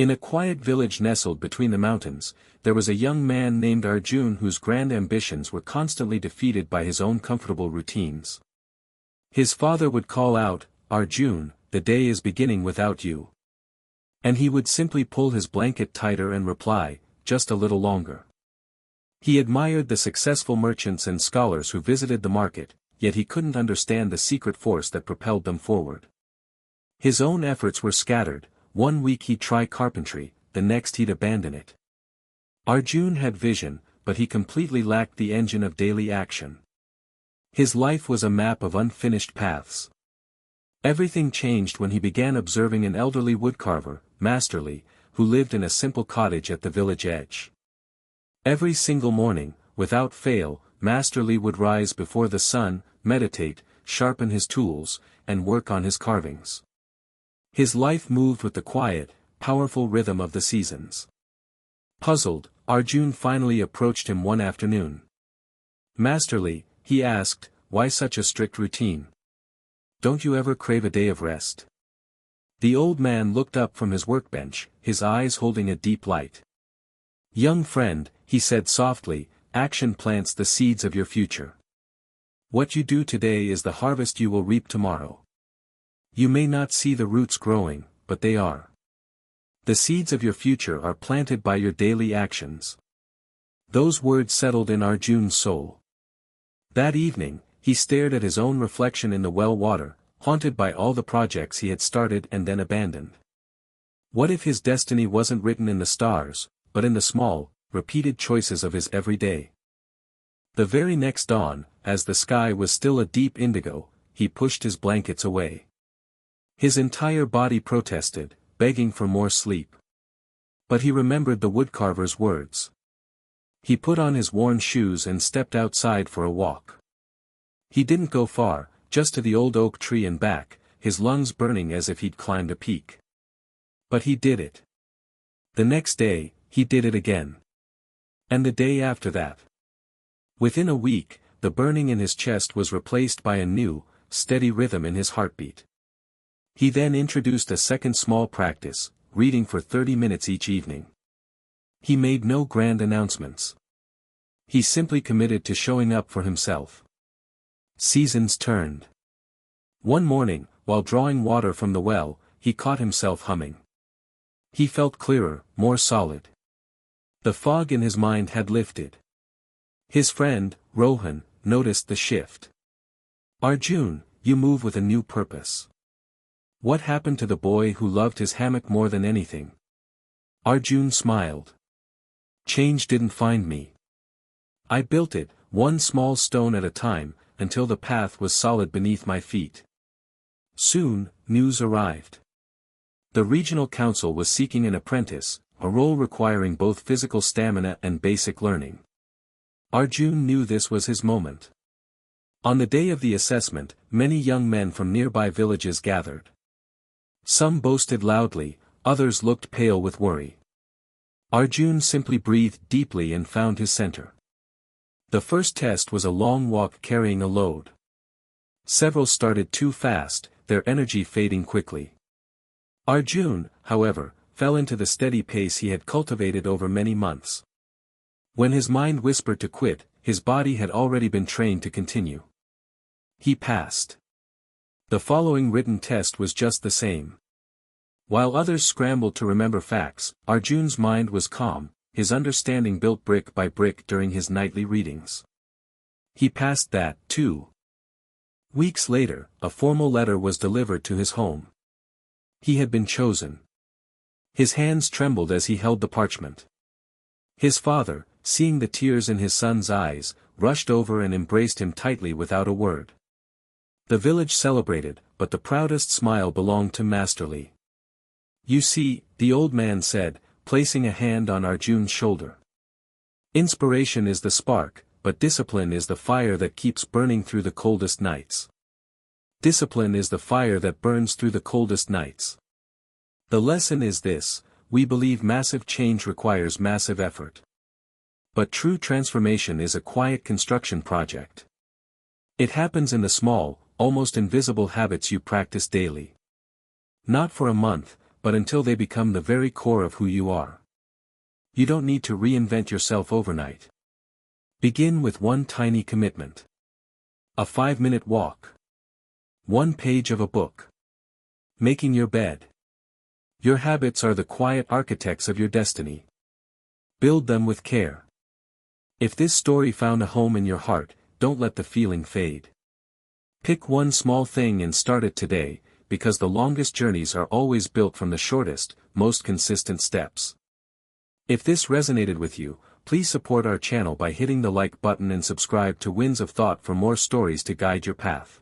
In a quiet village nestled between the mountains, there was a young man named Arjun whose grand ambitions were constantly defeated by his own comfortable routines. His father would call out, "Arjun, the day is beginning without you." And he would simply pull his blanket tighter and reply, "Just a little longer." He admired the successful merchants and scholars who visited the market, yet he couldn't understand the secret force that propelled them forward. His own efforts were scattered. One week he'd try carpentry, the next he'd abandon it. Arjun had vision, but he completely lacked the engine of daily action. His life was a map of unfinished paths. Everything changed when he began observing an elderly woodcarver, Masterly, who lived in a simple cottage at the village edge. Every single morning, without fail, Masterly would rise before the sun, meditate, sharpen his tools, and work on his carvings. His life moved with the quiet, powerful rhythm of the seasons. Puzzled, Arjun finally approached him one afternoon. "Masterly," he asked, "why such a strict routine? Don't you ever crave a day of rest?" The old man looked up from his workbench, his eyes holding a deep light. "Young friend," he said softly, "action plants the seeds of your future. What you do today is the harvest you will reap tomorrow. You may not see the roots growing, but they are. The seeds of your future are planted by your daily actions." Those words settled in Arjun's soul. That evening, he stared at his own reflection in the well water, haunted by all the projects he had started and then abandoned. What if his destiny wasn't written in the stars, but in the small, repeated choices of his every day? The very next dawn, as the sky was still a deep indigo, he pushed his blankets away. His entire body protested, begging for more sleep. But he remembered the woodcarver's words. He put on his worn shoes and stepped outside for a walk. He didn't go far, just to the old oak tree and back, his lungs burning as if he'd climbed a peak. But he did it. The next day, he did it again. And the day after that. Within a week, the burning in his chest was replaced by a new, steady rhythm in his heartbeat. He then introduced a second small practice, reading for 30 minutes each evening. He made no grand announcements. He simply committed to showing up for himself. Seasons turned. One morning, while drawing water from the well, he caught himself humming. He felt clearer, more solid. The fog in his mind had lifted. His friend, Rohan, noticed the shift. "Arjun, you move with a new purpose. What happened to the boy who loved his hammock more than anything?" Arjun smiled. "Change didn't find me. I built it, one small stone at a time, until the path was solid beneath my feet." Soon, news arrived. The regional council was seeking an apprentice, a role requiring both physical stamina and basic learning. Arjun knew this was his moment. On the day of the assessment, many young men from nearby villages gathered. Some boasted loudly, others looked pale with worry. Arjun simply breathed deeply and found his center. The first test was a long walk carrying a load. Several started too fast, their energy fading quickly. Arjun, however, fell into the steady pace he had cultivated over many months. When his mind whispered to quit, his body had already been trained to continue. He passed. The following written test was just the same. While others scrambled to remember facts, Arjun's mind was calm, his understanding built brick by brick during his nightly readings. He passed that, too. Weeks later, a formal letter was delivered to his home. He had been chosen. His hands trembled as he held the parchment. His father, seeing the tears in his son's eyes, rushed over and embraced him tightly without a word. The village celebrated, but the proudest smile belonged to Masterly. "You see," the old man said, placing a hand on Arjun's shoulder. "Inspiration is the spark, but discipline is the fire that keeps burning through the coldest nights. Discipline is the fire that burns through the coldest nights." The lesson is this: we believe massive change requires massive effort. But true transformation is a quiet construction project. It happens in the small, almost invisible habits you practice daily. Not for a month, but until they become the very core of who you are. You don't need to reinvent yourself overnight. Begin with one tiny commitment. A 5-minute walk. One page of a book. Making your bed. Your habits are the quiet architects of your destiny. Build them with care. If this story found a home in your heart, don't let the feeling fade. Pick one small thing and start it today, because the longest journeys are always built from the shortest, most consistent steps. If this resonated with you, please support our channel by hitting the like button and subscribe to Winds of Thought for more stories to guide your path.